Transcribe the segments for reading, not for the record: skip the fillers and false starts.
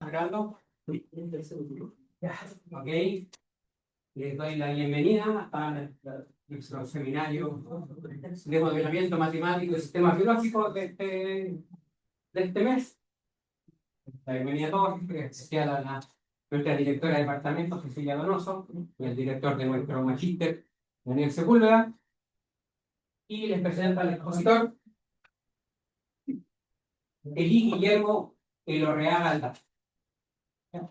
Grabando. Ya, ok. Les doy la bienvenida a nuestro seminario de modelamiento matemático y sistemas biológicos de este mes. La bienvenida a todos, en especial a nuestra directora de departamento, Cecilia Donoso, y el director de nuestro magíster, Daniel Sepúlveda, y les presento al expositor, Elí Guillermo Elorreaga Aldaz.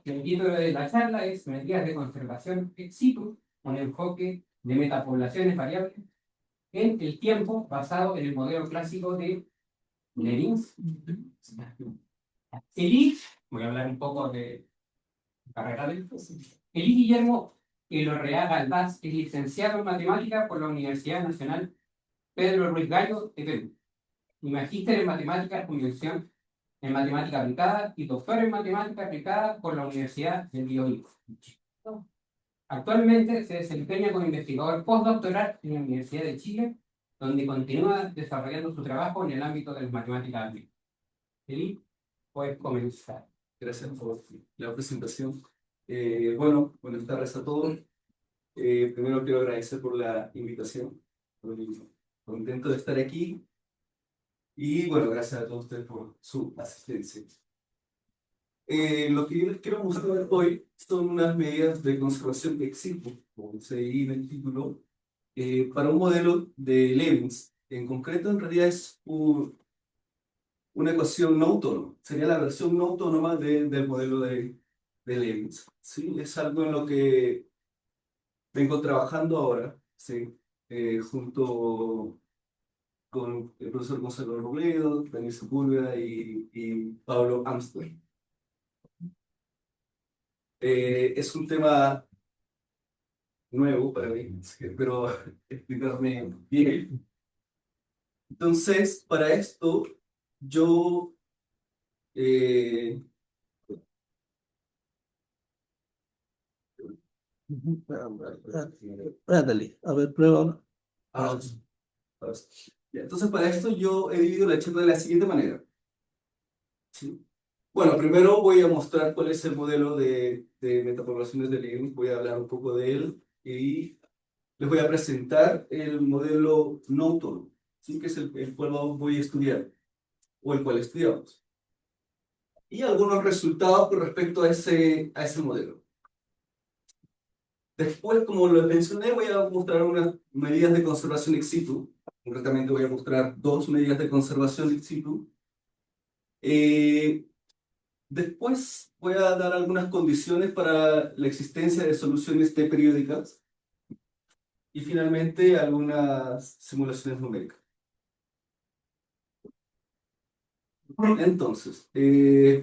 El título de la charla es Medidas de conservación ex situ, un enfoque de metapoblaciones variables en el tiempo basado en el modelo clásico de Levins. Elí, voy a hablar un poco de carrera de Elí Guillermo Elorreaga Aldaz es licenciado en matemática por la Universidad Nacional Pedro Ruiz Gallo de Perú y magíster en matemáticas con mención en matemática aplicada y doctor en matemática aplicada por la Universidad de Biobío. Actualmente se desempeña como investigador postdoctoral en la Universidad de Chile, donde continúa desarrollando su trabajo en el ámbito de las matemáticas aplicadas. Eli, puedes comenzar. Gracias por la presentación. Bueno, buenas tardes a todos. Primero quiero agradecer por la invitación. Estoy contento de estar aquí. Y bueno, gracias a todos ustedes por su asistencia. Lo que yo les quiero mostrar hoy son unas medidas de conservación ex situ, como se dice en el título, para un modelo de Levins. En concreto, en realidad es una ecuación no autónoma. Sería la versión no autónoma del modelo de Levins. ¿Sí? Es algo en lo que vengo trabajando ahora, ¿sí? Junto con el profesor Gonzalo Robledo, Daniel Sepúlveda y Pablo Amstel. Es un tema nuevo para mí, así que espero explicarme bien. Entonces, para esto, yo eh, Espérate, a ver, prueba ahora. ah, ya, entonces, para esto yo he dividido la charla de la siguiente manera. ¿Sí? Bueno, primero voy a mostrar cuál es el modelo de metapoblaciones de Levins, voy a hablar un poco de él y les voy a presentar el modelo no autónomo, ¿sí? Que es el cual voy a estudiar, o el cual estudiamos. Y algunos resultados con respecto a ese modelo. Después, como lo mencioné, voy a mostrar unas medidas de conservación ex situ. Concretamente voy a mostrar dos medidas de conservación ex situ. Después voy a dar algunas condiciones para la existencia de soluciones T periódicas. Y finalmente algunas simulaciones numéricas. Entonces,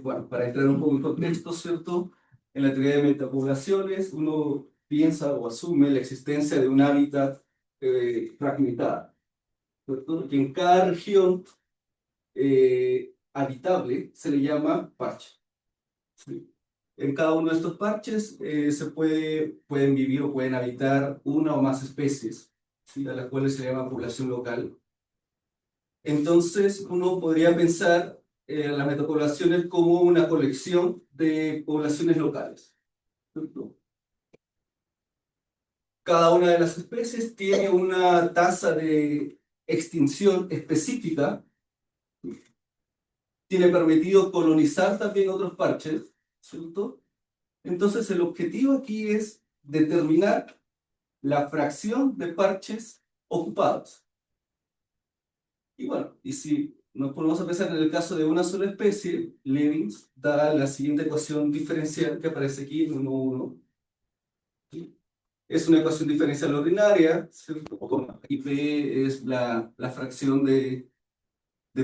bueno, para entrar un poco en contexto, ¿cierto? En la teoría de metapoblaciones, uno piensa o asume la existencia de un hábitat fragmentado, ¿cierto? Que en cada región habitable se le llama parche. ¿Sí? En cada uno de estos parches pueden vivir o pueden habitar una o más especies, ¿sí? A las cuales se llama población local. Entonces, uno podría pensar las metapoblaciones como una colección de poblaciones locales, ¿cierto? Cada una de las especies tiene una tasa de extinción específica, tiene permitido colonizar también otros parches, ¿cierto? Entonces, el objetivo aquí es determinar la fracción de parches ocupados. Y bueno, y si nos ponemos a pensar en el caso de una sola especie, Levins da la siguiente ecuación diferencial que aparece aquí en 1,1. ¿Sí? Es una ecuación diferencial ordinaria, ¿cierto? Y P es la fracción de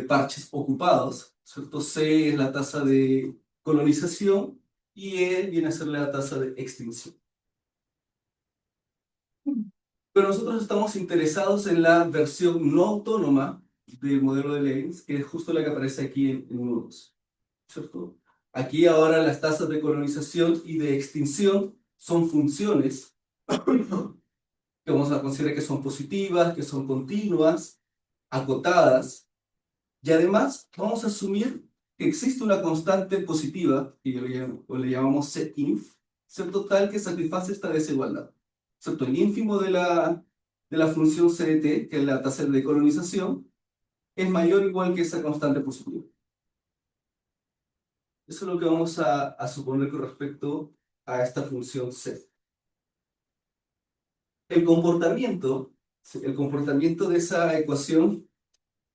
parches ocupados, ¿cierto? C es la tasa de colonización y E viene a ser la tasa de extinción. Pero nosotros estamos interesados en la versión no autónoma del modelo de Levins, que es justo la que aparece aquí en 1,2, ¿cierto? Aquí ahora las tasas de colonización y de extinción son funciones que vamos a considerar que son positivas, que son continuas, acotadas, y además vamos a asumir existe una constante positiva, que o le llamamos Zinf, ¿cierto? Tal que satisface esta desigualdad, ¿cierto? El ínfimo de la función CDT, que es la tasa de decolonización, es mayor o igual que esa constante positiva. Eso es lo que vamos a suponer con respecto a esta función C. El comportamiento, ¿sí? El comportamiento de esa ecuación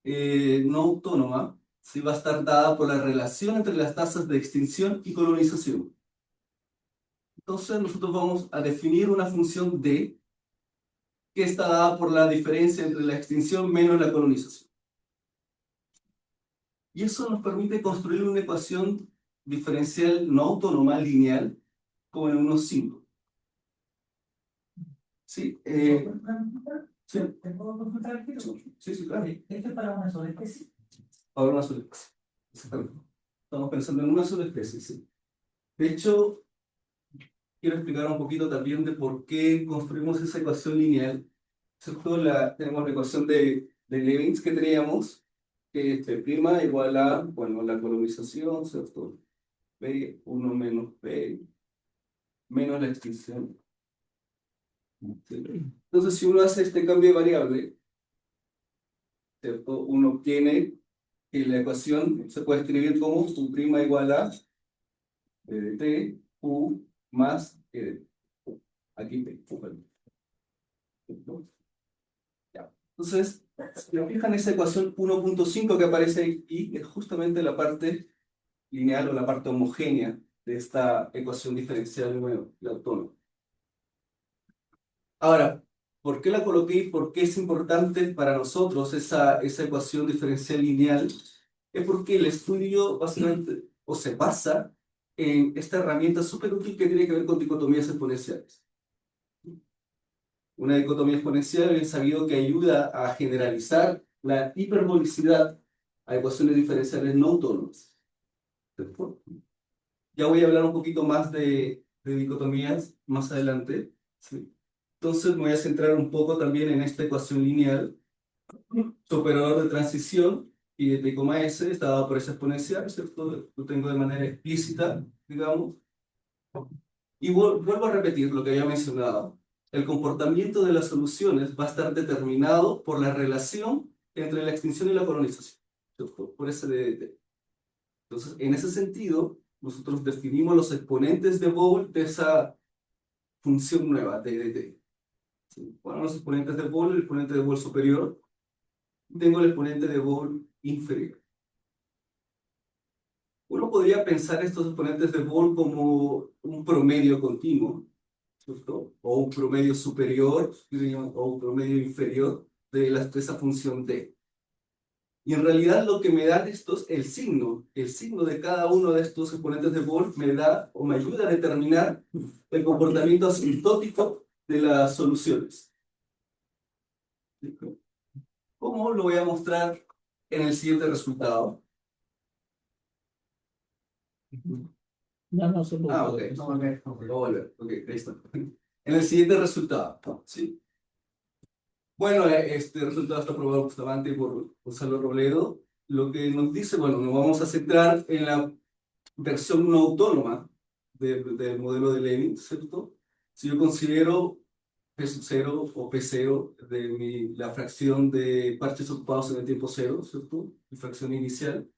no autónoma, ¿sí? Va a estar dada por la relación entre las tasas de extinción y colonización. Entonces nosotros vamos a definir una función D que está dada por la diferencia entre la extinción menos la colonización. Y eso nos permite construir una ecuación diferencial no autónoma lineal como en unos 5. ¿Sí? ¿Sí? ¿Te puedo consultar el título? Sí, sí, claro. ¿Esto es para una sola especie? Ahora una sola especie. Exactamente. Estamos pensando en una sola especie, sí. De hecho, quiero explicar un poquito también de por qué construimos esa ecuación lineal. ¿Cierto? Tenemos la ecuación de Levins que teníamos, que es P' igual a, bueno, la colonización, ¿cierto? P1 menos P menos la extinción. ¿Sí? Entonces, si uno hace este cambio de variable, ¿cierto? Uno obtiene que la ecuación se puede escribir como U' igual a P de T, U más E de T. Aquí P. Ya. Entonces, si nos fijan esa ecuación 1.5 que aparece aquí, es justamente la parte lineal o la parte homogénea de esta ecuación diferencial nueva, la autónoma. Ahora, ¿por qué la coloqué y por qué es importante para nosotros esa ecuación diferencial lineal? Es porque el estudio básicamente o se basa en esta herramienta súper útil que tiene que ver con dicotomías exponenciales. Una dicotomía exponencial es sabido que ayuda a generalizar la hiperbolicidad a ecuaciones diferenciales no autónomas. Ya voy a hablar un poquito más de dicotomías más adelante, ¿sí? Entonces me voy a centrar un poco también en esta ecuación lineal. Su operador de transición y de T, S está dado por esa exponencial, ¿cierto? Lo tengo de manera explícita, digamos. Y vuelvo a repetir lo que había mencionado. El comportamiento de las soluciones va a estar determinado por la relación entre la extinción y la colonización, ¿cierto? Por ese DDT. Entonces, en ese sentido, nosotros definimos los exponentes de Boole de esa función nueva, DDT. ¿Sí? Bueno, los exponentes de Boole, el exponente de Boole superior, tengo el exponente de Boole inferior. Uno podría pensar estos exponentes de Boole como un promedio continuo, ¿cierto? O un promedio superior o un promedio inferior de esa función D. Y en realidad lo que me dan estos, el signo de cada uno de estos exponentes de Boole me da o me ayuda a determinar el comportamiento asintótico de las soluciones. ¿Cómo lo voy a mostrar en el siguiente resultado? Ya no se Ah, ok. No, a ver, Voy a volver. Ok, ahí está. En el siguiente resultado, ¿sí? Bueno, este resultado está aprobado justamente por Gonzalo Robledo. Lo que nos dice, bueno, nos vamos a centrar en la versión no autónoma del modelo de Levin, ¿cierto? Si yo considero P0 o P0 de la fracción de parches ocupados en el tiempo cero, ¿cierto? Mi fracción inicial.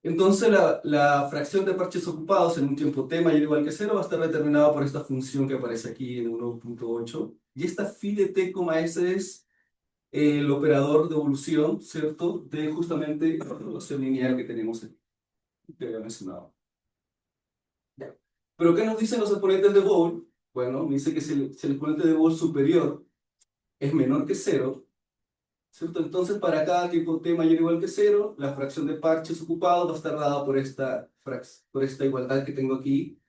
Entonces la fracción de parches ocupados en un tiempo t mayor o igual que 0 va a estar determinada por esta función que aparece aquí en 1.8. Y esta phi de t, s es el operador de evolución, ¿cierto? De justamente la evolución lineal que tenemos aquí, que había mencionado. Ya. ¿Pero qué nos dicen los exponentes de Boole? Bueno, me dice que si el exponente de Boole superior es menor que 0, ¿cierto? Entonces, para cada tiempo t mayor o igual que 0, la fracción de parches ocupados va a estar dada por esta igualdad que tengo aquí.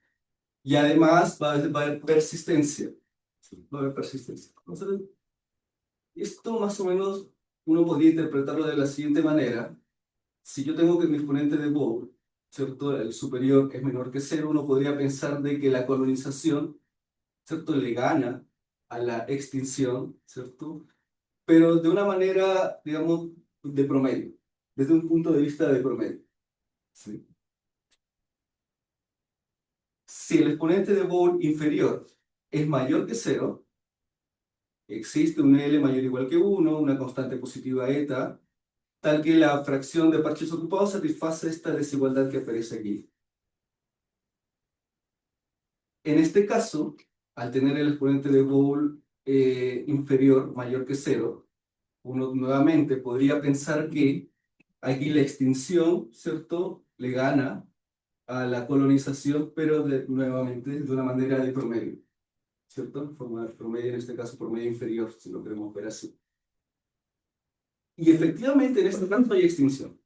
Y además va a haber persistencia. ¿Sí? Va a haber persistencia. Entonces, esto más o menos uno podría interpretarlo de la siguiente manera. Si yo tengo que mi exponente de Boole, ¿cierto? El superior es menor que 0, uno podría pensar de que la colonización, ¿cierto? Le gana a la extinción, ¿cierto? Pero de una manera, digamos, de promedio, desde un punto de vista de promedio. ¿sí? Si el exponente de Boole inferior es mayor que 0, existe un L mayor o igual que 1, una constante positiva eta, tal que la fracción de parches ocupados satisface esta desigualdad que aparece aquí. En este caso, al tener el exponente de Boole inferior, mayor que 0, uno nuevamente podría pensar que aquí la extinción, ¿cierto?, le gana a la colonización, pero nuevamente de una manera de promedio, ¿cierto? Forma de promedio, en este caso promedio inferior, si lo queremos ver así. Y efectivamente en este caso hay extinción.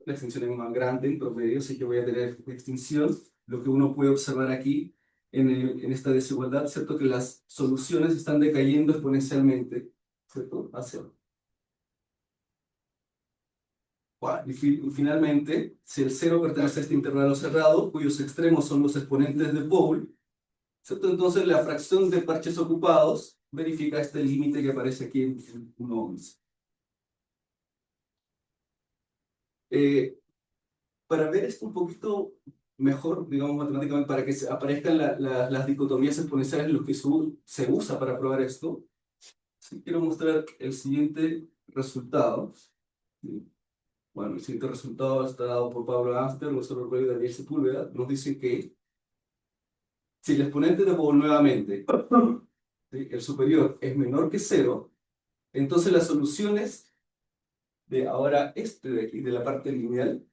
La extinción es más grande en promedio, así que voy a tener extinción. Lo que uno puede observar aquí en esta desigualdad, ¿cierto? Que las soluciones están decayendo exponencialmente, ¿cierto? A cero. Bueno, y finalmente, si el cero pertenece a este intervalo cerrado, cuyos extremos son los exponentes de Boole, ¿cierto? Entonces la fracción de parches ocupados verifica este límite que aparece aquí en 1,11. Para ver esto un poquito mejor, digamos matemáticamente, para que aparezcan las dicotomías exponenciales, lo que se usa para probar esto, sí, quiero mostrar el siguiente resultado. ¿Sí? Bueno, el siguiente resultado está dado por Pablo Amster, Gonzalo Rueda y Daniel Sepúlveda. Nos dice que si el exponente de Boole nuevamente, ¿sí?, el superior es menor que 0, entonces las soluciones de ahora este de aquí, de la parte lineal,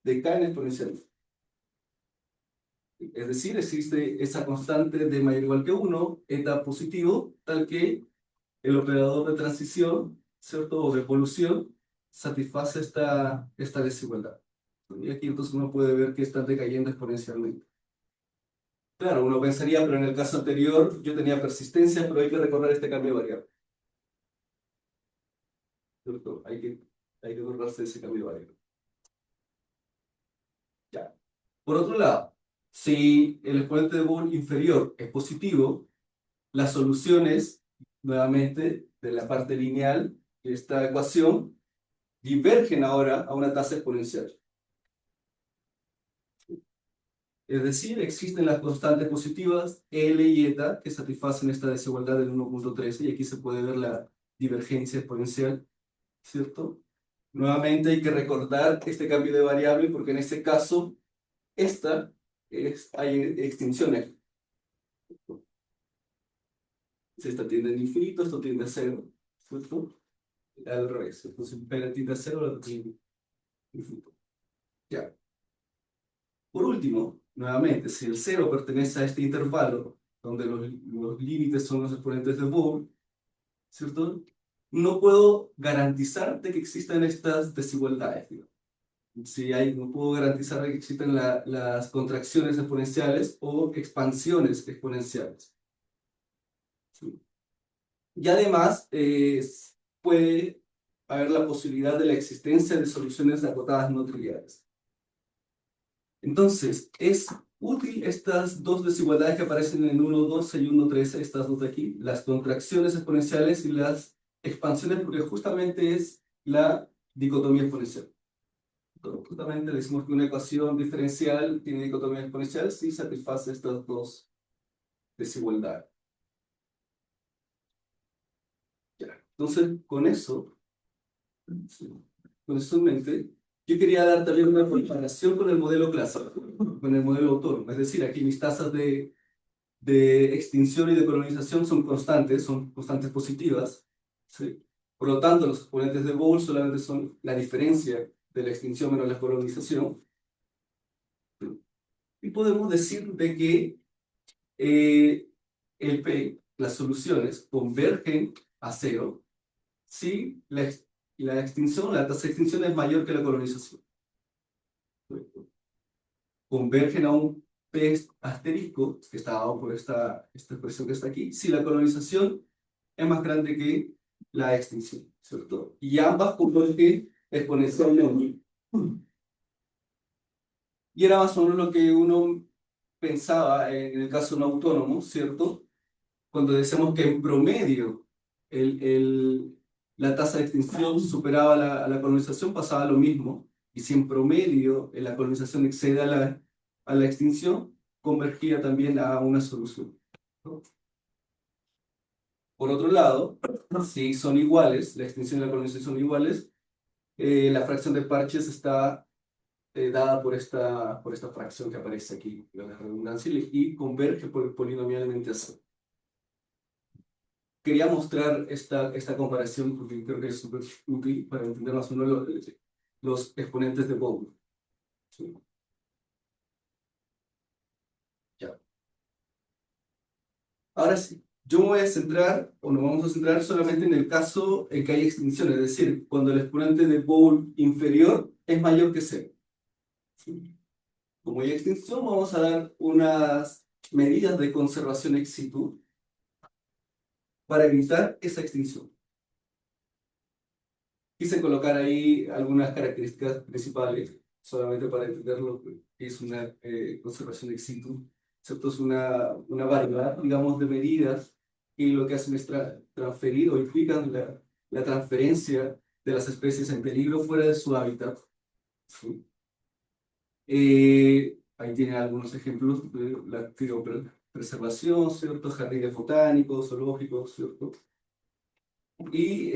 decaen exponencialmente. Es decir, existe esa constante de mayor o igual que 1, eta positivo, tal que el operador de transición, ¿cierto?, o de evolución, satisface esta desigualdad. Y aquí entonces uno puede ver que están decayendo exponencialmente. Claro, uno pensaría, pero en el caso anterior yo tenía persistencia, pero hay que recordar este cambio de variable. ¿Cierto? Hay que acordarse de ese cambio de variable. Ya. Por otro lado, si el exponente de Boole inferior es positivo, las soluciones, nuevamente, de la parte lineal de esta ecuación, divergen ahora a una tasa exponencial. Es decir, existen las constantes positivas L y eta que satisfacen esta desigualdad del 1,13 y aquí se puede ver la divergencia exponencial, ¿cierto? Nuevamente hay que recordar este cambio de variable porque en este caso hay extinción aquí. Si esta tiende al infinito, esto tiende a cero, ¿cierto? Al revés, entonces pega tiende a cero, la otra tiende al infinito. Ya. Por último, nuevamente, si el cero pertenece a este intervalo, donde los límites son los exponentes de Boole, ¿cierto? No puedo garantizar de que existan estas desigualdades, digamos. No puedo garantizar de que existan las contracciones exponenciales o expansiones exponenciales. ¿Sí? Y además, puede haber la posibilidad de la existencia de soluciones acotadas no triviales. Entonces, es útil estas dos desigualdades que aparecen en 1,12 y 1,13, estas dos de aquí, las contracciones exponenciales y las expansiones, porque justamente es la dicotomía exponencial. Entonces, justamente decimos que una ecuación diferencial tiene dicotomía exponencial si satisface estas dos desigualdades. Ya. Entonces, con eso en mente, yo quería dar también una comparación con el modelo clásico, con el modelo autónomo. Es decir, aquí mis tasas de extinción y de colonización son constantes positivas, ¿sí? Por lo tanto, los exponentes de Boole solamente son la diferencia de la extinción menos la colonización. Y podemos decir de que las soluciones convergen a cero si la extinción, la tasa de extinción es mayor que la colonización. Convergen a un P asterisco, que está dado por esta expresión que está aquí, si la colonización es más grande que la extinción, ¿cierto? Y ambas convergen exponencialmente. Y era más o menos lo que uno pensaba en el caso de un autónomo, ¿cierto? Cuando decíamos que en promedio la tasa de extinción superaba a la colonización, pasaba lo mismo. y si en promedio la colonización excede a la extinción, convergía también a una solución, ¿no? Por otro lado, si son iguales, la extinción y la colonización son iguales, la fracción de parches está dada por esta fracción que aparece aquí, la redundancia, y converge polinomialmente así. Quería mostrar esta comparación porque creo que es súper útil para entender más o menos los exponentes de Boole. ¿Sí? Ya. Ahora sí, yo me voy a centrar, o nos vamos a centrar solamente en el caso en que hay extinción, es decir, cuando el exponente de Boole inferior es mayor que cero. ¿Sí? Como hay extinción, vamos a dar unas medidas de conservación ex situ para evitar esa extinción. Quise colocar ahí algunas características principales, solamente para entender lo que es una conservación ex situ. ¿Cierto? Es una variedad, digamos, de medidas y lo que hacen es transferir o implican la transferencia de las especies en peligro fuera de su hábitat. ¿Sí? Ahí tienen algunos ejemplos de la criopreservación, ¿cierto? Jardines botánicos, zoológicos, ¿cierto? Y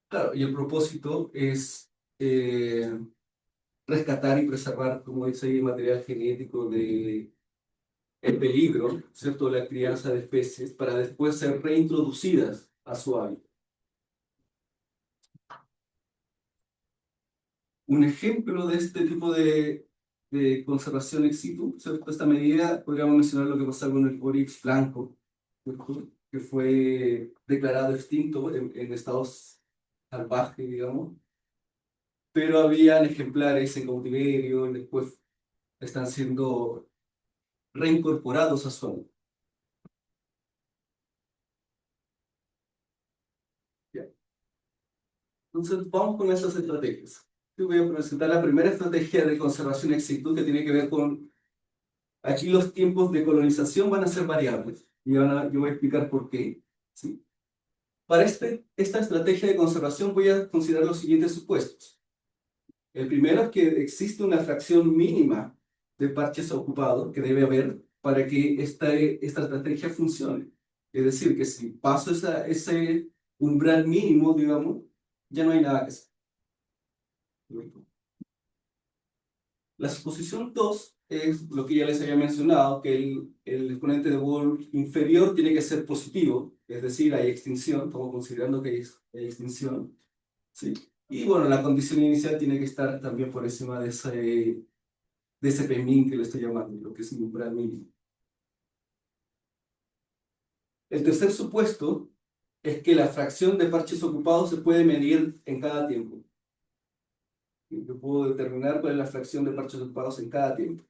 claro, y el propósito es rescatar y preservar, como dice ahí, material genético de el peligro, ¿cierto? La crianza de especies para después ser reintroducidas a su hábitat. Un ejemplo de este tipo de conservación ex situ, ¿cierto? Esta medida podríamos mencionar lo que pasó con el oryx blanco, ¿cierto? Que fue declarado extinto en estados salvajes, digamos, pero habían ejemplares en cautiverio y después están siendo reincorporados a su hábitat. Ya. Entonces, vamos con esas estrategias. Yo voy a presentar la primera estrategia de conservación ex situ que tiene que ver con, aquí los tiempos de colonización van a ser variables. Y yo voy a explicar por qué. ¿Sí? Para esta estrategia de conservación voy a considerar los siguientes supuestos. El primero es que existe una fracción mínima de parches ocupados que debe haber para que esta estrategia funcione. Es decir, que si paso ese umbral mínimo, digamos, ya no hay nada que hacer. La suposición 2 es lo que ya les había mencionado, que el exponente de Boole inferior tiene que ser positivo, es decir, hay extinción, estamos considerando que hay extinción, ¿sí? Y bueno, la condición inicial tiene que estar también por encima de ese P-min que le estoy llamando, lo que es un umbral mínimo. El tercer supuesto es que la fracción de parches ocupados se puede medir en cada tiempo. Yo puedo determinar cuál es la fracción de parches ocupados en cada tiempo.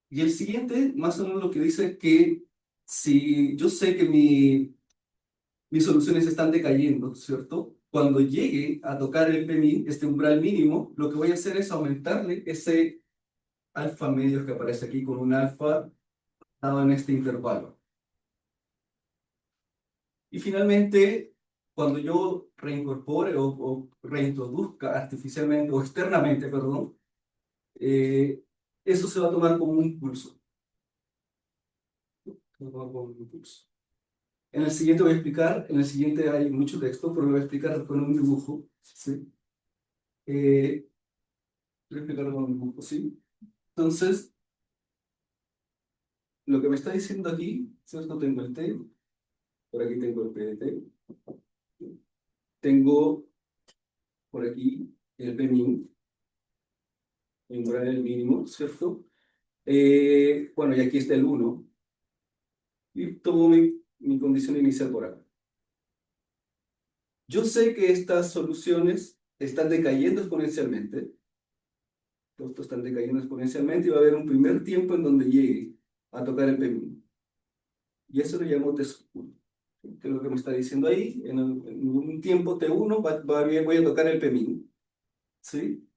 Y el siguiente, más o menos lo que dice es que si yo sé que mis soluciones están decayendo, ¿cierto? Cuando llegue a tocar el P-min, este umbral mínimo, lo que voy a hacer es aumentarle ese alfa medio que aparece aquí con un alfa dado en este intervalo. Y finalmente, cuando yo reincorpore o reintroduzca artificialmente o externamente, perdón, eh, eso se va a tomar como un impulso. Se va a tomar como un impulso. En el siguiente voy a explicar, en el siguiente hay mucho texto, pero lo voy a explicar con un dibujo, ¿sí? Voy a explicarlo con un dibujo, ¿sí? Entonces, lo que me está diciendo aquí, ¿cierto? Tengo el T, por aquí tengo el P de T, tengo por aquí el P-min, el umbral del mínimo, ¿cierto? Bueno, y aquí está el 1, y tomo mi condición inicial por acá. Yo sé que estas soluciones están decayendo exponencialmente, estos están decayendo exponencialmente y va a haber un primer tiempo en donde llegue a tocar el P-min. Y eso lo llamo T1, que es lo que me está diciendo ahí. En un tiempo T1 voy a tocar el P-min. ¿Sí?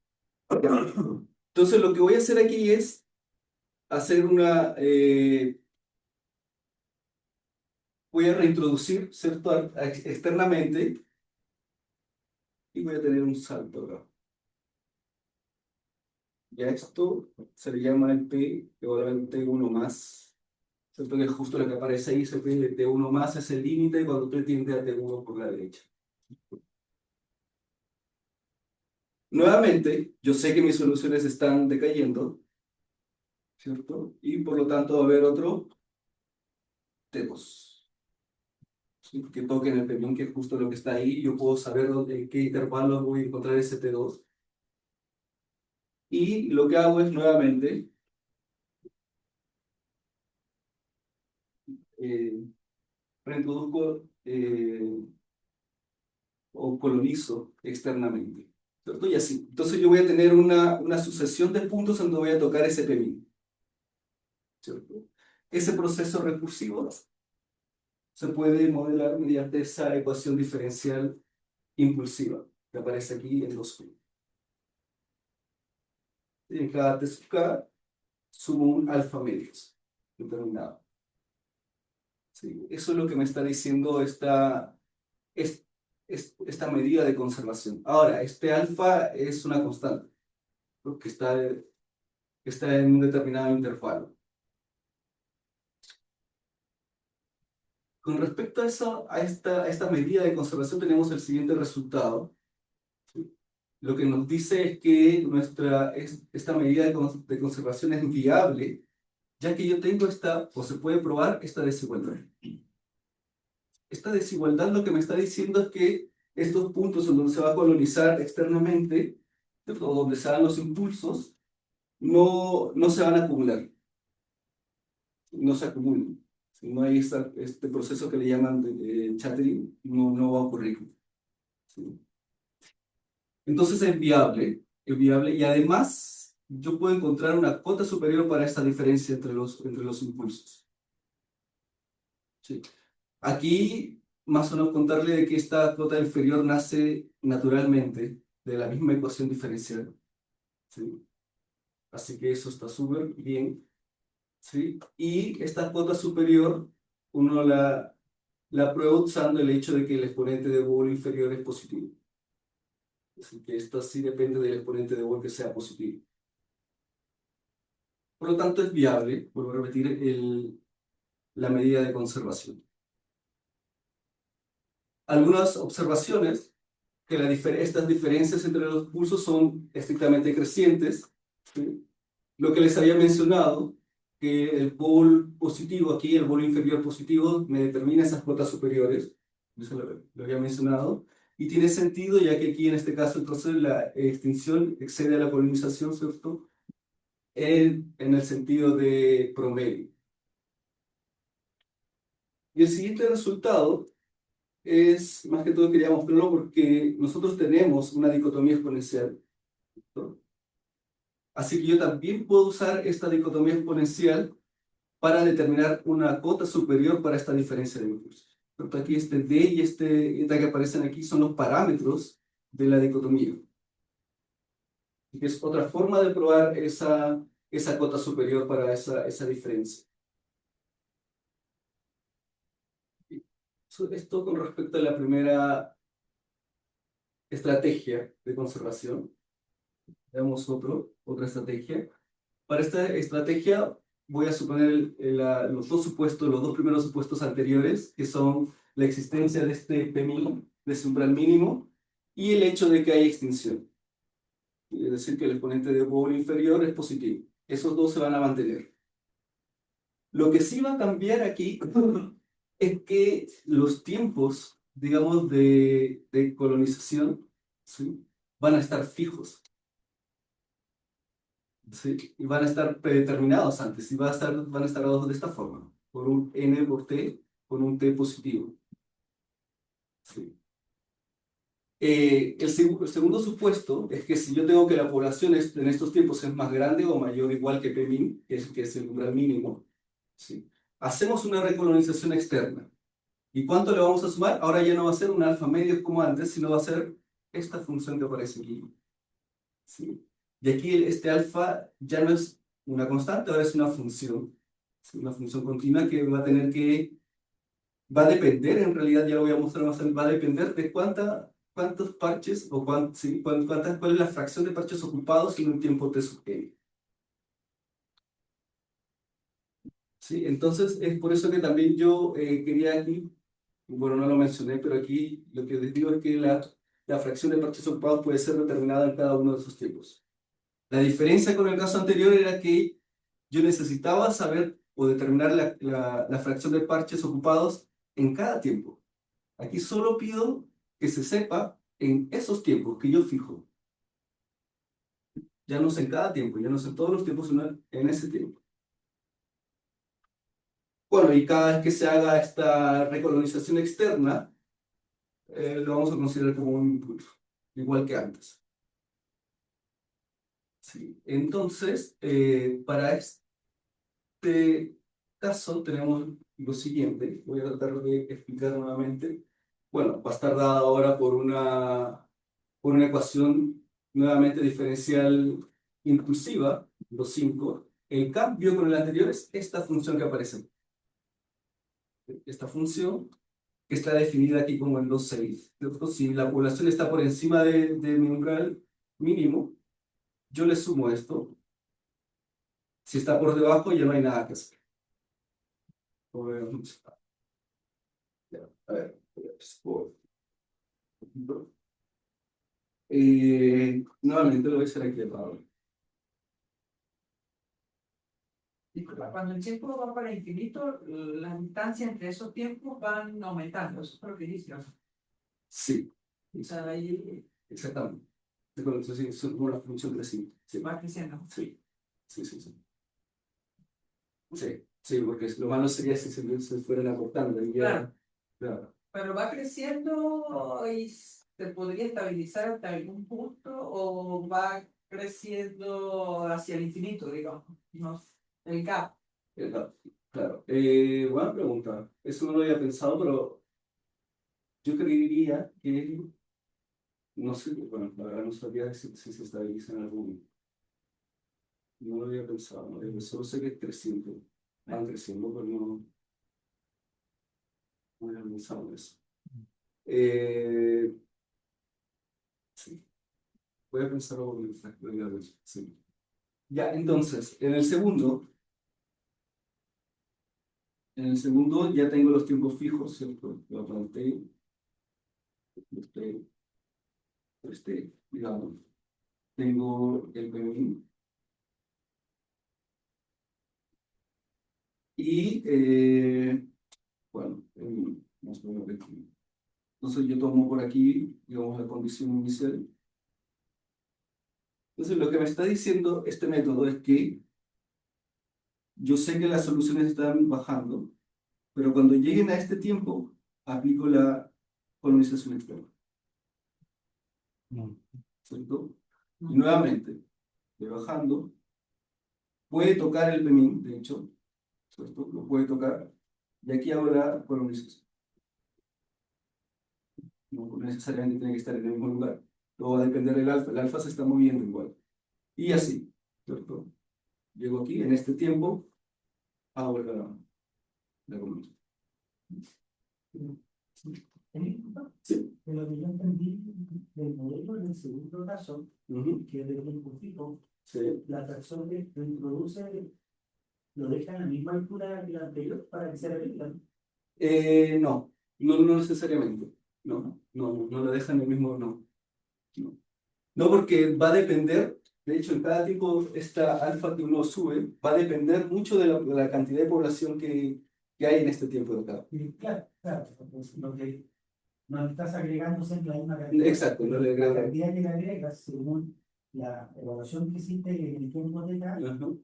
Entonces lo que voy a hacer aquí es hacer voy a reintroducir, ¿cierto? Externamente y voy a tener un salto acá. Ya esto se le llama el P, igualmente T1 más, ¿cierto? Que es justo lo que aparece ahí, ese P de T1 más es el límite cuando T tiende a T1 por la derecha. Nuevamente, yo sé que mis soluciones están decayendo, ¿cierto? Y por lo tanto va a haber otro T2. ¿Sí? Que toquen el P1, que es justo lo que está ahí, yo puedo saber en qué intervalo voy a encontrar ese T2. Y lo que hago es nuevamente reintroduzco o colonizo externamente, ¿cierto? Y así. Entonces yo voy a tener una sucesión de puntos en donde voy a tocar ese P-min, ¿cierto? Ese proceso recursivo se puede modelar mediante esa ecuación diferencial impulsiva que aparece aquí en los Q. En cada T sub K sumo un alfa medios determinado. ¿Sí? Eso es lo que me está diciendo esta medida de conservación. Ahora, este alfa es una constante, porque está en un determinado intervalo. Con respecto a eso, a esta medida de conservación, tenemos el siguiente resultado. ¿Sí? Lo que nos dice es que esta medida de conservación es viable, ya que yo tengo o se puede probar esta desigualdad. Esta desigualdad lo que me está diciendo es que estos puntos en donde se va a colonizar externamente, ¿cierto? Donde se dan los impulsos, no se van a acumular, no se acumulan. Si no hay este proceso que le llaman chattering, no va a ocurrir. ¿Sí? Entonces es viable y además yo puedo encontrar una cota superior para esta diferencia entre los impulsos. ¿Sí? Aquí, más o menos contarle de que esta cota inferior nace naturalmente de la misma ecuación diferencial. ¿Sí? Así que eso está súper bien. ¿Sí? Y esta cota superior, uno la prueba usando el hecho de que el exponente de Boole inferior es positivo. Así que esto sí depende del exponente de Boole que sea positivo. Por lo tanto, es viable, vuelvo a repetir, la medida de conservación. Algunas observaciones, que estas diferencias entre los pulsos son estrictamente crecientes. ¿Sí? Lo que les había mencionado, que el Boole positivo aquí, el Boole inferior positivo, me determina esas cotas superiores. Eso lo había mencionado. Y tiene sentido, ya que aquí en este caso entonces la extinción excede a la colonización, ¿cierto? En el sentido de promedio. Y el siguiente resultado es, más que todo quería mostrarlo porque nosotros tenemos una dicotomía exponencial, ¿no? Así que yo también puedo usar esta dicotomía exponencial para determinar una cota superior para esta diferencia de impulsos. Porque aquí este D y eta que aparecen aquí son los parámetros de la dicotomía. Y que es otra forma de probar esa cota superior para esa diferencia. Esto con respecto a la primera estrategia de conservación. Veamos otra estrategia. Para esta estrategia voy a suponer los dos primeros supuestos anteriores, que son la existencia de este P-min, de ese umbral mínimo, y el hecho de que hay extinción. Es decir, que el exponente de Boole inferior es positivo. Esos dos se van a mantener. Lo que sí va a cambiar aquí es que los tiempos, digamos, de colonización, ¿sí?, van a estar fijos. ¿Sí? Y van a estar predeterminados antes, y van a estar dados de esta forma, por un n por t, con un t positivo. ¿Sí? El segundo supuesto es que si yo tengo que la población en estos tiempos es más grande o mayor o igual que P-min, que es el umbral mínimo, ¿sí?, hacemos una recolonización externa. ¿Y cuánto le vamos a sumar? Ahora ya no va a ser un alfa medio como antes, sino va a ser esta función que aparece aquí. ¿Sí? Y aquí este alfa ya no es una constante, ahora es una función. ¿Sí? Una función continua que va a depender, en realidad ya lo voy a mostrar más adelante, va a depender de cuánta cuántos parches o cuál es la fracción de parches ocupados en un tiempo t sub n. ¿Sí? Entonces, es por eso que también yo quería aquí, bueno, no lo mencioné, pero aquí lo que les digo es que la fracción de parches ocupados puede ser determinada en cada uno de esos tiempos. La diferencia con el caso anterior era que yo necesitaba saber o determinar la fracción de parches ocupados en cada tiempo. Aquí solo pido que se sepa en esos tiempos que yo fijo. Ya no sé en cada tiempo, ya no sé en todos los tiempos, sino en ese tiempo. Bueno, y cada vez que se haga esta recolonización externa, lo vamos a considerar como un input, igual que antes. Sí. Entonces, para este caso tenemos lo siguiente. Voy a tratar de explicar nuevamente. Bueno, va a estar dada ahora por una ecuación nuevamente diferencial inclusiva, los 5. El cambio con el anterior es esta función que aparece. Esta función que está definida aquí como el 2,6. ¿Cierto? Si la población está por encima de mi umbral mínimo, yo le sumo esto. Si está por debajo, ya no hay nada que hacer. A ver, nuevamente lo voy a hacer aquí abajo. Disculpa, cuando el tiempo va para infinito, la distancia entre esos tiempos van aumentando. Eso es lo que dice. Sí, O sea, ahí exactamente. Es como la función creciente. Sí, va creciendo. sí, sí, sí. Sí, sí, sí, porque lo malo sería si se fueran acortando. Y ya, Claro. claro. Pero va creciendo y se podría estabilizar hasta algún punto o va creciendo hacia el infinito, digamos. No, el gap. Claro. Buena pregunta. Eso no lo había pensado, pero yo creería que, no sé, bueno, la verdad no sabría decir si se estabiliza en algún momento. No lo había pensado, solo sé que es creciendo. Van creciendo, pero no había pensado en eso. Sí, voy a pensarlo por el sí. Ya, entonces, en el segundo ya tengo los tiempos fijos, ¿cierto? Lo planteé, digamos, tengo el PMI y, bueno, más o menos aquí. Entonces yo tomo por aquí, digamos, la condición inicial. Entonces lo que me está diciendo este método es que yo sé que las soluciones están bajando, pero cuando lleguen a este tiempo, aplico la colonización externa. ¿Cierto? Y nuevamente, voy bajando, puede tocar el PMIN, de hecho, ¿cierto? Lo puede tocar, y aquí hago la colonización. No necesariamente tiene que estar en el mismo lugar, todo va a depender del alfa, el alfa se está moviendo igual. Y así, ¿cierto? Llego aquí, en este tiempo, hago la colonización. Sí. De lo que yo entendí del modelo del segundo caso, que es de tiempo fijo, Sí. la persona que lo introduce lo deja en la misma altura que la anterior para que se repita. No necesariamente. No lo dejan el mismo, no. No, porque va a depender, de hecho, en cada tipo, esta alfa que uno sube, va a depender mucho de la cantidad de población que hay en este tiempo de acá. Claro, lo que no estás agregando siempre la misma cantidad. Exacto, no le La agrego. cantidad que le agregas según la evaluación que hiciste en el tiempo de acá,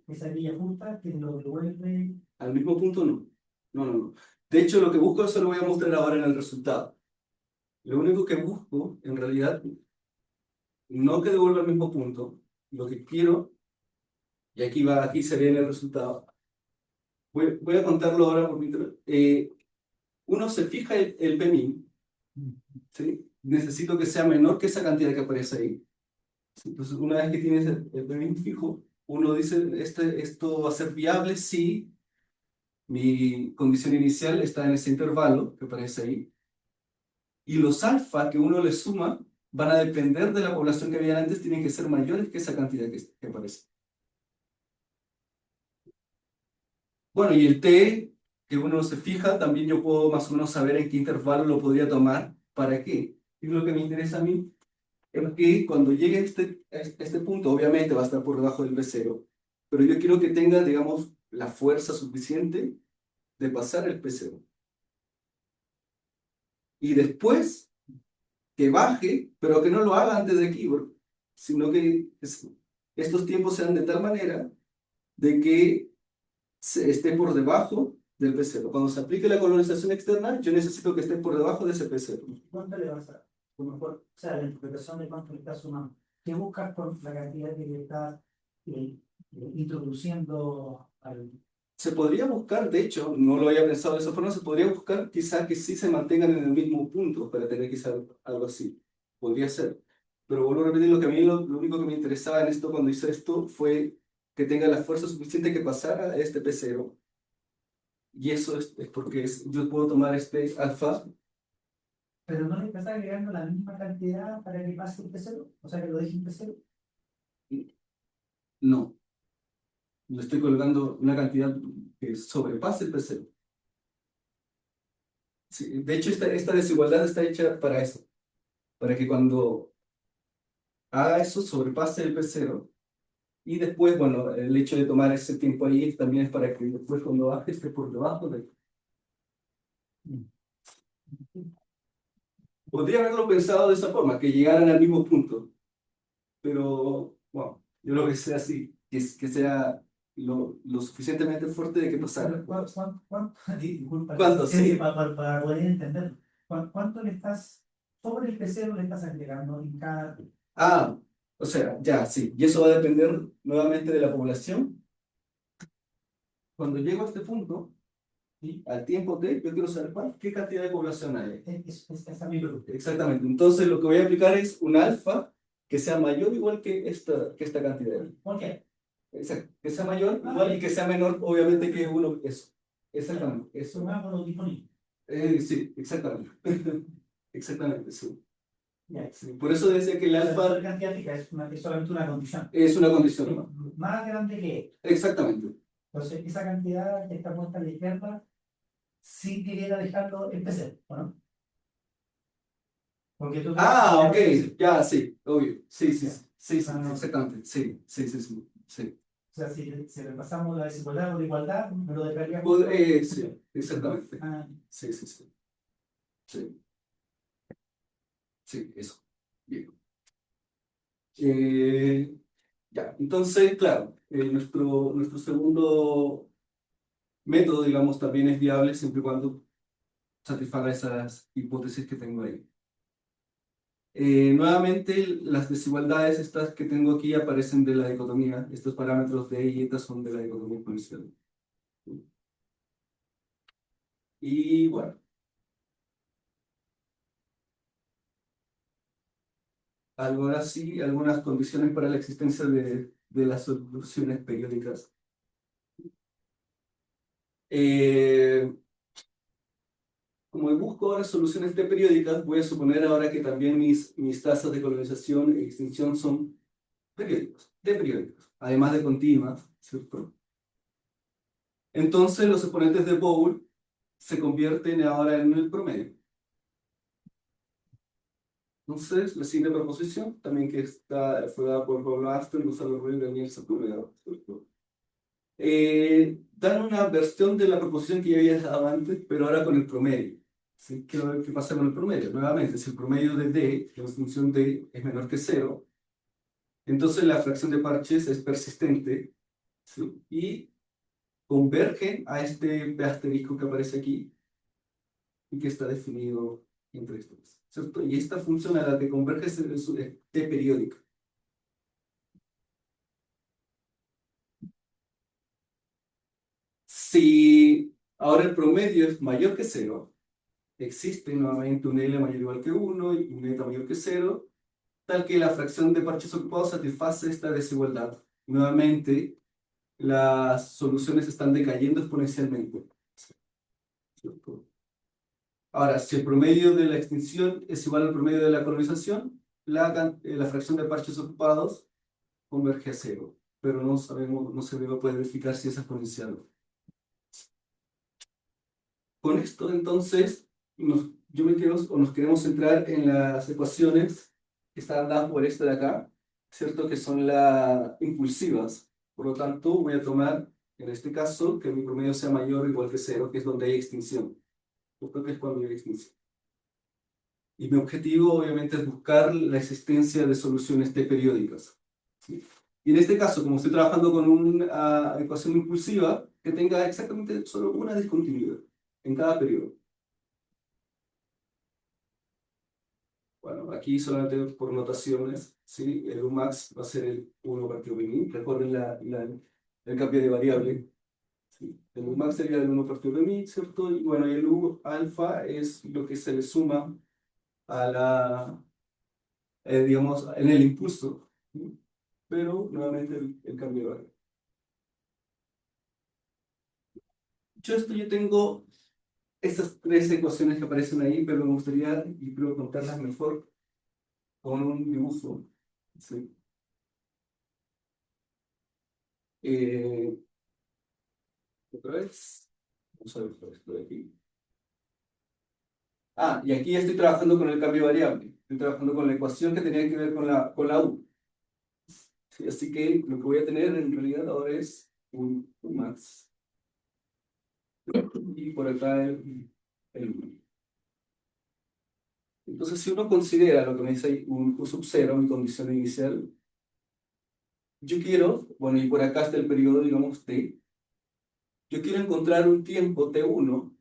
es aquella justa que lo devuelve. Al mismo punto, no. No. De hecho, lo que busco, eso lo voy a mostrar ahora en el resultado. Lo único que busco, en realidad, no que devuelva al mismo punto. Lo que quiero, y aquí se ve en el resultado. Voy a contarlo ahora por mientras. Uno se fija el PMIN, ¿sí? Necesito que sea menor que esa cantidad que aparece ahí. Entonces, una vez que tienes el PMIN fijo, uno dice, esto va a ser viable si mi condición inicial está en ese intervalo que aparece ahí. Y los alfa que uno le suma van a depender de la población que había antes, tienen que ser mayores que esa cantidad que aparece. Bueno, y el t, que uno se fija, también yo puedo más o menos saber en qué intervalo lo podría tomar. ¿Para qué? Y lo que me interesa a mí es que cuando llegue a este punto, obviamente va a estar por debajo del P0, pero yo quiero que tenga, digamos, la fuerza suficiente de pasar el P0. Y después que baje, pero que no lo haga antes de aquí, sino que estos tiempos sean de tal manera de que esté por debajo del P0. Cuando se aplique la colonización externa, yo necesito que esté por debajo de ese P0. ¿Cuánto le vas a dar? A lo mejor, o sea, la interpretación de cuánto le estás sumando. ¿Qué buscas con la cantidad que le estás introduciendo al... Se podría buscar, de hecho, no lo había pensado de esa forma, se podría buscar quizás que sí se mantengan en el mismo punto para tener quizás algo así. Podría ser. Pero vuelvo a repetir, lo que a mí lo único que me interesaba en esto cuando hice esto fue que tenga la fuerza suficiente que pasara este P0. Y eso es porque yo puedo tomar este alfa. Pero no le estás agregando la misma cantidad para que pase el P0, o sea, que lo deje en P0. No, le estoy colocando una cantidad que sobrepase el P0. Sí, de hecho, esta desigualdad está hecha para eso, para que cuando haga eso sobrepase el P0 y después, bueno, el hecho de tomar ese tiempo ahí también es para que después cuando baje esté por debajo de... Podría haberlo pensado de esa forma, que llegaran al mismo punto, pero bueno, yo lo que sea así, que sea lo suficientemente fuerte de que pasara. Disculpa, ¿Cuánto? Sí. para poder entender, ¿cuánto le estás, sobre el P0 le estás agregando en cada... Ah, o sea, ya, sí. Y eso va a depender nuevamente de la población. Cuando llego a este punto, ¿sí? Al tiempo t, yo quiero saber qué cantidad de población hay. Esa es mi pregunta. Exactamente. Entonces, lo que voy a aplicar es un alfa que sea mayor o igual que esta cantidad. ¿Por qué? Exacto. Que sea mayor igual y que sea menor, obviamente, que uno. Eso. Exactamente. Es Eso. un árbol disponible. Sí, exactamente. Exactamente, sí. Ya. Sí. Por eso decía que el alfa La cantidad fija es solamente una condición. es una condición nomás. Más grande que... Exactamente. Entonces, esa cantidad que está puesta a la izquierda, sí quería dejarlo en PC, ¿o no? Porque tú... Ah, ok, ya, sí, obvio. Sí, sí, Ya. sí, sí, Ah, no. exactamente. Sí, sí, sí, sí. Sí, O sea, si repasamos la desigualdad por igualdad, me lo dejaría... sí, exactamente. Ah, Sí, sí, sí. Sí, sí, eso. Bien. Ya, entonces, claro, nuestro segundo método, digamos, también es viable siempre y cuando satisfaga esas hipótesis que tengo ahí. Nuevamente, las desigualdades estas que tengo aquí aparecen de la dicotomía. Estos parámetros de y eta son de la dicotomía exponencial. Y bueno, ahora sí, algunas condiciones para la existencia de las soluciones periódicas. Eh, Como busco ahora soluciones periódicas, voy a suponer ahora que también mis tasas de colonización y extinción son periódicos, además de continuas, ¿cierto? Entonces los exponentes de Boole se convierten ahora en el promedio. Entonces, la siguiente proposición, también que fue dada por Pablo Astor, Gonzalo Ruiz y Daniel Sepúlveda, ¿cierto? Dan una versión de la proposición que ya había dado antes, pero ahora con el promedio. ¿Sí? Quiero ver qué pasa con el promedio. Nuevamente, si el promedio de D, la función D, es menor que 0, entonces la fracción de parches es persistente, ¿sí? Y converge a este asterisco que aparece aquí y que está definido entre estos, ¿cierto? Y esta función a la que converge es T periódica. Si ahora el promedio es mayor que 0, existe nuevamente un L mayor o igual que 1 y un eta mayor que 0, tal que la fracción de parches ocupados satisface esta desigualdad. Nuevamente, las soluciones están decayendo exponencialmente, ¿cierto? Ahora, si el promedio de la extinción es igual al promedio de la colonización, la fracción de parches ocupados converge a cero, pero no sabemos, no se puede verificar si es exponencial. Con esto, entonces, yo me quiero, o nos queremos centrar en las ecuaciones que están dadas por esta de acá, ¿cierto? Que son las impulsivas. Por lo tanto, voy a tomar, en este caso, que mi promedio sea mayor o igual que cero, que es donde hay extinción. Yo creo que es cuando hay extinción. Y mi objetivo, obviamente, es buscar la existencia de soluciones T periódicas, ¿sí? Y en este caso, como estoy trabajando con una ecuación impulsiva, que tenga exactamente solo una discontinuidad en cada periodo. Bueno, aquí solamente por notaciones, ¿sí? El Umax va a ser el 1 partido de mí. Recuerden el cambio de variable. ¿Sí? El Umax sería el 1 partido de mí, ¿cierto? Y bueno, y el U alfa es lo que se le suma a digamos, en el impulso, ¿sí? Pero nuevamente el cambio de variable. Dicho esto, yo tengo estas tres ecuaciones que aparecen ahí, pero me gustaría, y creo, contarlas mejor con un dibujo, ¿sí? Eh, Otra vez, vamos a ver esto de aquí. Ah, y aquí estoy trabajando con el cambio variable. Estoy trabajando con la ecuación que tenía que ver con la U. Sí, así que lo que voy a tener en realidad ahora es un Umax. Y por acá el U. Entonces, si uno considera lo que me dice ahí un U sub 0, mi condición inicial, yo quiero, bueno, y por acá está el periodo, digamos, T. Yo quiero encontrar un tiempo T1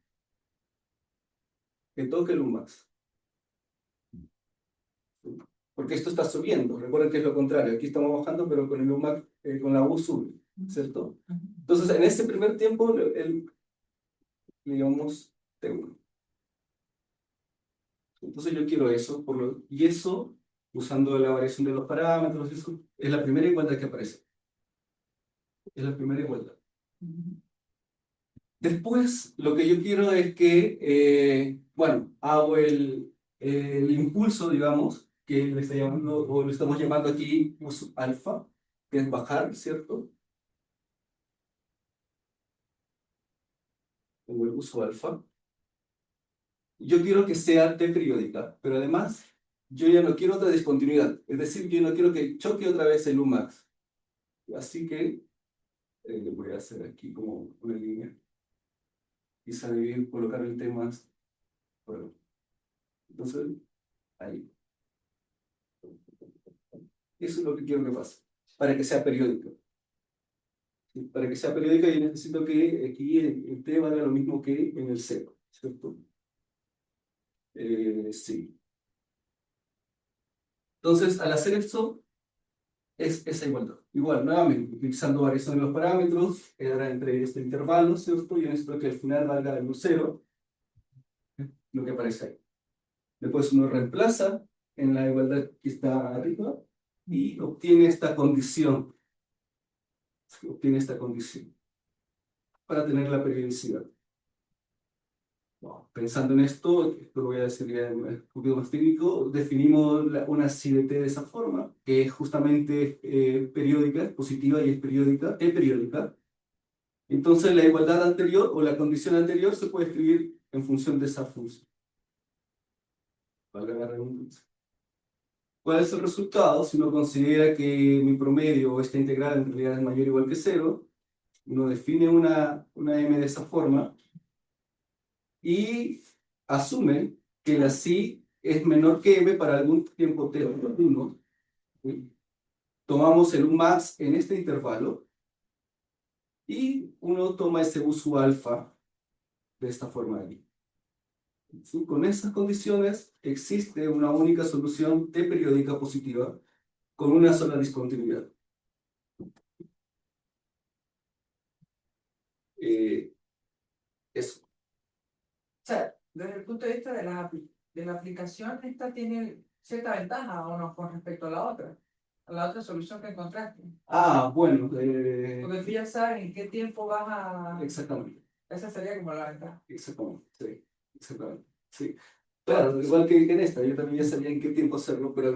que toque el Umax. Porque esto está subiendo. Recuerden que es lo contrario. Aquí estamos bajando, pero con el UMAC, con la U sube, ¿cierto? Entonces, en ese primer tiempo, digamos, T1. Entonces yo quiero eso, y eso, usando la variación de los parámetros, eso, es la primera igualdad que aparece. Es la primera igualdad. Después, lo que yo quiero es que, bueno, hago el impulso, digamos, que le está llamando, o le estamos llamando aquí impulso alfa, que es bajar, ¿cierto? O el uso alfa. Yo quiero que sea T periódica, pero además yo ya no quiero otra discontinuidad. Es decir, yo no quiero que choque otra vez el Umax. Así que voy a hacer aquí como una línea. Quizá debí colocar el T más. Bueno, entonces, ahí. Eso es lo que quiero que pase, para que sea periódica. ¿Sí? Para que sea periódica yo necesito que aquí el T valga lo mismo que en el cero, ¿cierto? Sí. Entonces, al hacer esto, es esa igualdad. Igual, nuevamente, utilizando variación de los parámetros, quedará entre este intervalo, ¿cierto? Yo necesito que al final valga el 0, lo que aparece ahí. Después uno reemplaza en la igualdad que está arriba y obtiene esta condición. Obtiene esta condición para tener la periodicidad. Bueno, pensando en esto lo voy a decir ya un poquito más técnico, definimos una CDT de esa forma, que es justamente periódica, es positiva y es periódica, es periódica. Entonces la igualdad anterior o la condición anterior se puede escribir en función de esa función. Valga la redundancia. ¿Cuál es el resultado? Si uno considera que mi promedio o esta integral en realidad es mayor o igual que cero, uno define una m de esa forma y asume que la psi es menor que m para algún tiempo t1. ¿Sí? Tomamos el Umax en este intervalo y uno toma ese uso alfa de esta forma de aquí. ¿Sí? Con esas condiciones existe una única solución T periódica positiva con una sola discontinuidad. Eso. O sea, desde el punto de vista de de la aplicación, esta tiene cierta ventaja o no con respecto a la otra solución que encontraste. Ah, bueno, Porque tú ya sabes en qué tiempo vas a... exactamente, Esa sería como la ventaja. exactamente, sí, exactamente. Sí. Claro, igual que en esta, yo también ya sabía en qué tiempo hacerlo, pero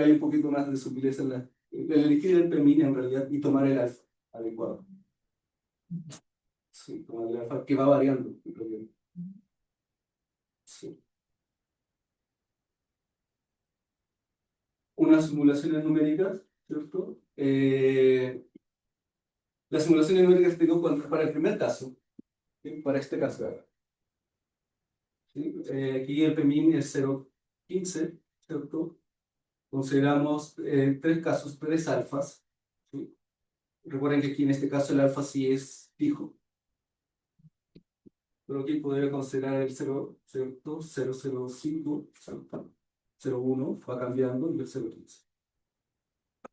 hay un poquito más de sutileza en elegir el PEMIN en realidad y tomar el alfa adecuado. Sí, tomar el alfa que va variando en realidad. Sí. Unas simulaciones numéricas, ¿cierto? Las simulaciones numéricas tengo para el primer caso, ¿sí? Para este caso. ¿Sí? Aquí el PEMIN es 0,15, ¿cierto? Consideramos tres casos, tres alfas. ¿Sí? Recuerden que aquí en este caso el alfa sí es fijo. Pero aquí podría considerar el 0, ¿cierto? 0,05, ¿cierto? 0,1 va cambiando y el 0,15.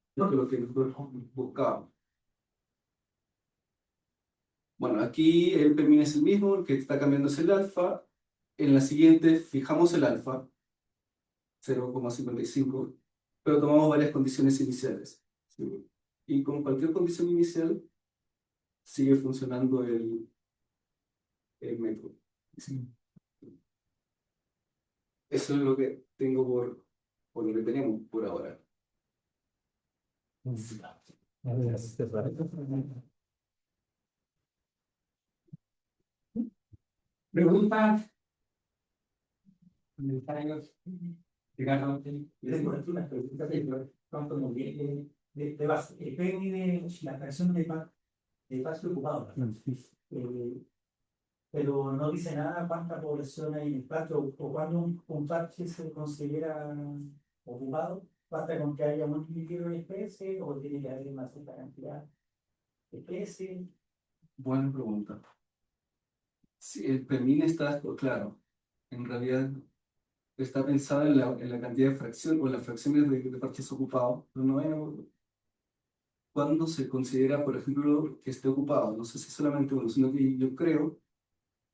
Esto es lo que nosotros buscábamos. Bueno, aquí el PEMIN es el mismo, el que está cambiando es el alfa. En la siguiente fijamos el alfa, 0,55, pero tomamos varias condiciones iniciales. ¿Sí? Y con cualquier condición inicial sigue funcionando el método. ¿Sí? Eso es lo que tengo por lo que tenemos por ahora. Preguntas, comentarios, Ricardo. Yo tengo una pregunta de pronto no viene de base. El PEMI de la fracción de parche ocupado. Eh, pero no dice nada cuánta población hay en el parche o cuándo un parche se considera ocupado. ¿Basta con que haya un individuo de especie o tiene que haber una cierta cantidad de especies? Buena pregunta. Sí, el PEMIN está, claro, en realidad está pensado en la cantidad de fracción o en las fracciones de parches ocupados, pero no es cuando se considera, por ejemplo, que esté ocupado. No sé si solamente uno, sino que yo creo,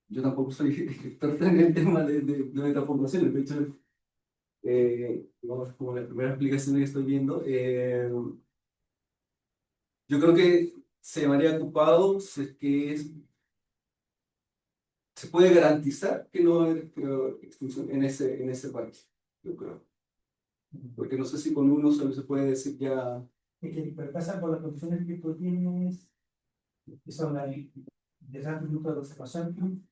yo tampoco soy experto en el tema de metapoblaciones, de hecho, digamos, como la primera explicación que estoy viendo, yo creo que se llamaría ocupado si es que se puede garantizar que no va a haber extinción en ese parche, yo creo. Porque no sé si con uno solo se puede decir ya. Es que pasa por las condiciones que tú tienes, que son las de tanto minutos de observación,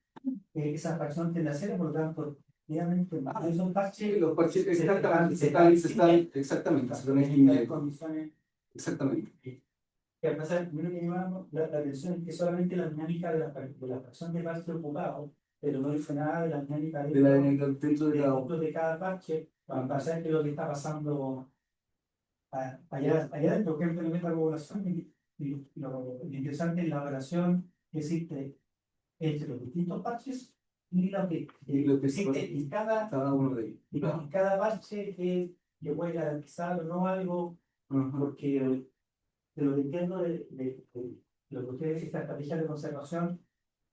esa fracción tiende a cero, por lo tanto, obviamente, son parches, Los parches exactamente, exactamente, se están en extinguiendo. condiciones. Exactamente. Que al pasar, primero que llevamos, la atención es que solamente la dinámica de la fracción de parche ocupado, pero no dice nada de la dinámica De la dentro de cada parche, para pasar que lo que está pasando allá adentro, que es la población, y lo interesante es la relación que existe entre los distintos parches y lo que existe en cada uno de ellos. en cada parche que puede garantizar o no algo, porque de lo que entiendo de lo que ustedes dicen, esta estrategia de conservación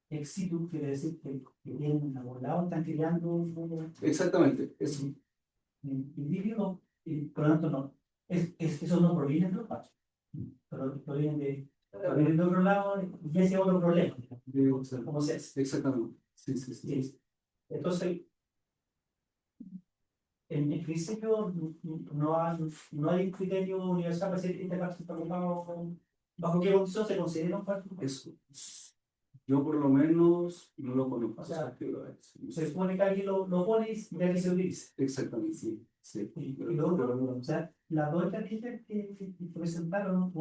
ex situ, quiere decir que tienen abordado, están criando un Exactamente, eso. individuo y por lo tanto no, eso no proviene de los parches, pero proviene de otro lado y ese otro problema, como se hace. Exactamente, sí, sí, sí. Sí. Entonces, en el principio no hay un criterio universal para decir que este parche está ocupado, bajo qué condición se considera un parche. Eso. Yo por lo menos no lo conozco. O sea, sí. se supone que alguien lo pone y de aquí se utiliza. Exactamente, sí. Sí. Y luego, o sea, las dos estrategias que presentaron,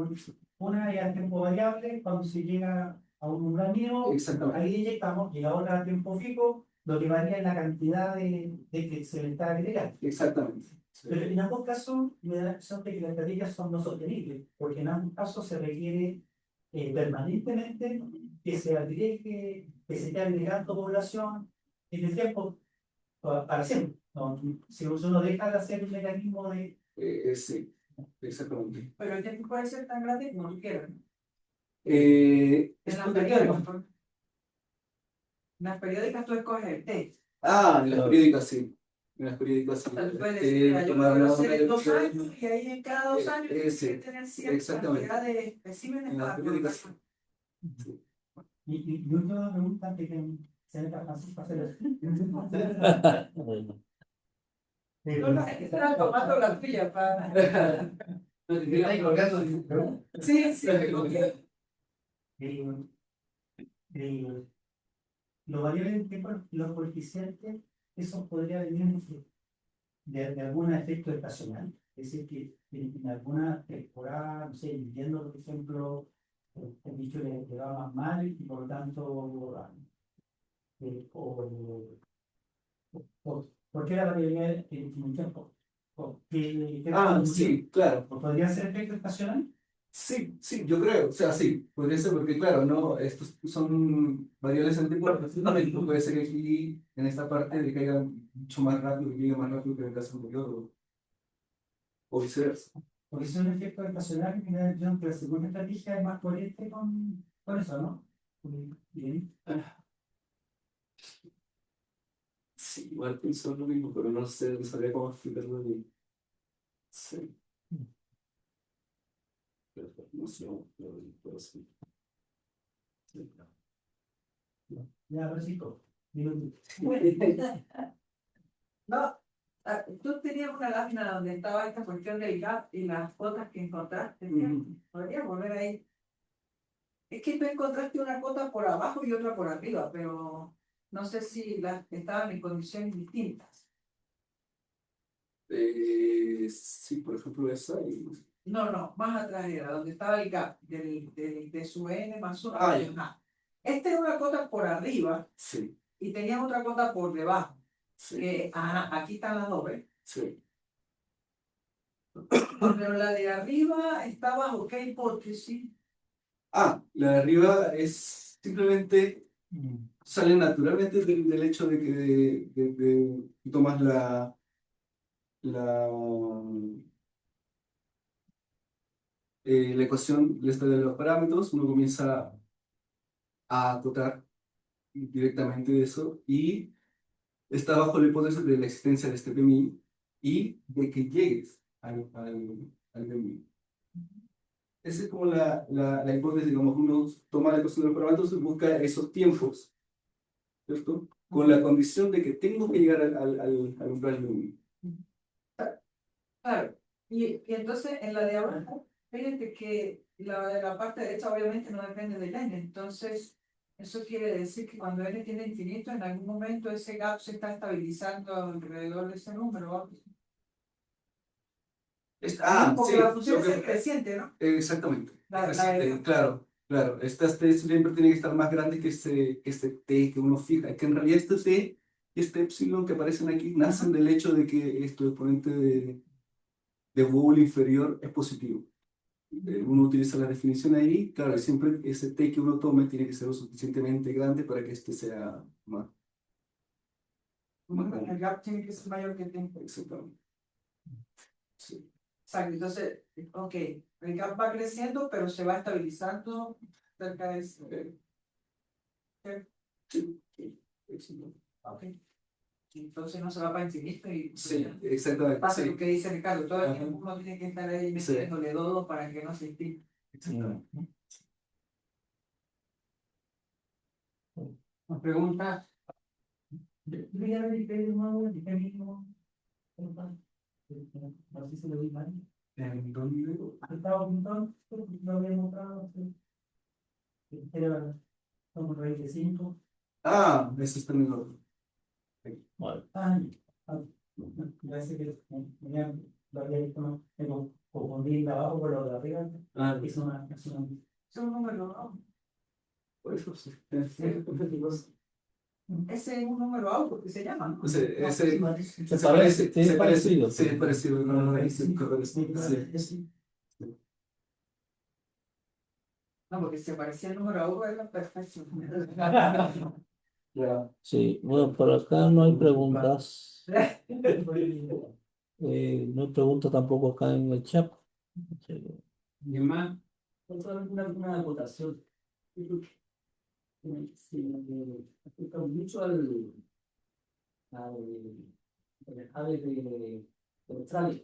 una ya a tiempo variable, cuando se llega a un umbral mínimo, Exactamente. ahí inyectamos, y la otra a tiempo fijo, lo que varía es la cantidad de que se le está agregando. Exactamente. Sí. Pero en ambos casos me da la impresión de que las estrategias son no sostenibles, porque en ambos casos se requiere permanentemente que se agregue, que se esté agregando población en el tiempo para siempre. ¿No? Si uno deja de hacer un mecanismo de. Sí, exactamente. Pero el tiempo puede ser tan grande como tú quieras. En En las periódicas. En las periódicas tú escoges el T. En las periódicas sí. En las periódicas sí. O sea, tú puedes decir, mira, yo quiero hacer en 2 años y ahí en cada 2 años tienes que tener cierta cantidad de especímenes En las para periódicas colocar. sí. Y una pregunta que se meta Francisco a hacer eso. No, no, es que estaba tomando la tuya para. No te estoy colgando. Sí, sí, me cogí. El- el- Los variables del tiempo, los coeficientes, eso podría venir de algún efecto estacional. Es decir, que en alguna temporada, no sé, viviendo, por ejemplo, el bicho le va más mal y por lo tanto, ¿por qué la variabilidad en un tiempo? Ah, sí, claro. ¿Podría ser efecto estacional? Sí, sí, yo creo, o sea, sí, podría ser porque, claro, no, estos son variables en tiempo, perfectamente, puede ser que aquí, en esta parte, de caiga mucho más rápido, que llegue más rápido que en el caso anterior, o viceversa. Porque es un efecto estacional que me da la impresión que la segunda estrategia es más coherente con eso, ¿no? Bien. Sí, igual pienso lo mismo, pero no sé, no sabría cómo explicarlo bien. Sí, no sé, pero sí. Sí. Ya, Francisco, minuto. No, tú tenías una lámina donde estaba esta cuestión del gap y las cuotas que encontraste, ¿cierto? Ujú. Podrías volver ahí. Es que tú encontraste una cuota por abajo y otra por arriba, pero no sé si las estaban en condiciones distintas. Sí, por ejemplo, esa y... No, no, más atrás era donde estaba el gap de su n más 1. Ah, ya. Esta era una cuota por arriba Sí, y tenías otra cuota por debajo. sí, Que, aquí están las dos, ¿ves? sí. Pero la de arriba está bajo qué hipótesis. Ah, la de arriba es simplemente sale naturalmente del hecho de que tomas la, la ecuación esta de los parámetros, uno comienza a acotar directamente eso y está bajo la hipótesis de la existencia de este PMI y de que llegues al PMI. Esa es como la hipótesis, digamos, uno toma la ecuación de los parámetros y busca esos tiempos, ¿cierto? Con la condición de que tengo que llegar al umbral PMI. Claro. Y entonces en la de abajo, fíjate que la de la parte derecha obviamente no depende del n. Entonces, eso quiere decir que cuando n tiene infinito, en algún momento ese gap se está estabilizando alrededor de ese número. ¿Va? Porque Sí, la función lo es que, creciente, ¿no? exactamente. La de- Claro, claro. Estas T siempre tiene que estar más grande que ese T que uno fija. Que en realidad este T y este epsilon que aparecen aquí nacen del hecho de que este exponente de Boole inferior es positivo. Uno utiliza la definición ahí, claro, y siempre ese T que uno tome tiene que ser lo suficientemente grande para que este sea más el grande. gap tiene que ser mayor que el tiempo. Exactamente. Sí. Exacto. Entonces, ok, el gap va creciendo, pero se va estabilizando cerca de ese. Sí, sí, exactamente. Ok. Entonces no se va para infinito y Sí, exactamente. pasa Sí, lo que dice Ricardo, todo el ajá, tiempo uno tiene que estar ahí sí, metiéndole todo para que no se extinga. exactamente. ¿Más preguntas? Voy a ver el mismo, el mismo. No sé si lo vi mal. ¿En dónde? Estaba apuntando, lo había mostrado. Era como raíz de 5. Ah, eso está en el otro. Bueno, parece que lo había visto, ¿no? Tengo confundí de abajo con lo de arriba. Ah, Es una. Es un número, ¿no? por eso sí. Ese es un número alto que se llama, ¿no? Se Se parece, sí, se es parece, parecido. sí, es parecido, no, no, Sí. No, porque si aparecía el número alto era perfecto. ya. Sí, bueno, por acá no hay preguntas. No hay preguntas tampoco acá en el chat. Sí. ¿Y más? Una acotación. Sí, afecta mucho al ave de Australia.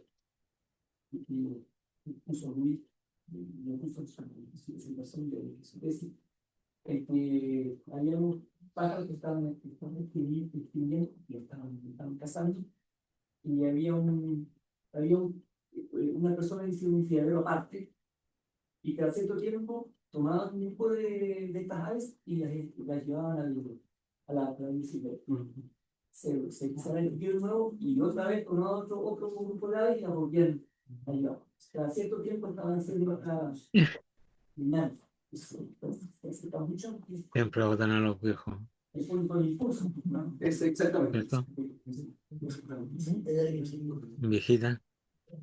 Y puso muy, me puso en situación de que el que había un pájaros que estaban escribiendo y estaban cazando. Y había una persona que hacía un criadero aparte. Y cada cierto tiempo tomaban un grupo de estas aves y las llevaban a la planicie. Se empezaron a repetir de nuevo y otra vez tomaban otro grupo de aves y las volvían a llevar. Cada cierto tiempo estaban haciendo acá dinámica. Está mucho. Siempre votan a los viejos, Es un impulso, ¿no? Es exactamente. ¿cierto? Sí. Viejita.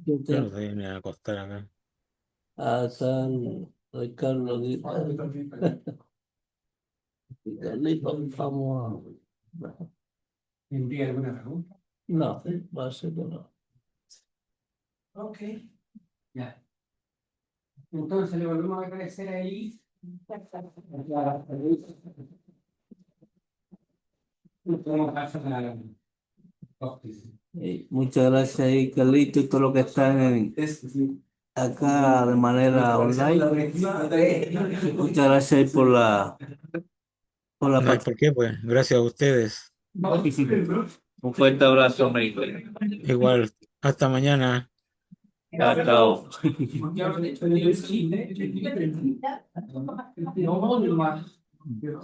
Yo Yo no te- sé, me voy a acostar acá. San Ricardo dice, Carlitos, vamos a... ¿Tendría alguna pregunta? No, va a ser que no. Ok. Ya. Entonces le volvemos a agradecer ahí. Muchas gracias ahí, Carlito, y todo lo que están acá de manera online. Muchas gracias ahí por la No hay participación. por qué, pues. Gracias a ustedes. Un fuerte abrazo, amigo. Igual, hasta mañana. Chao, chao. No,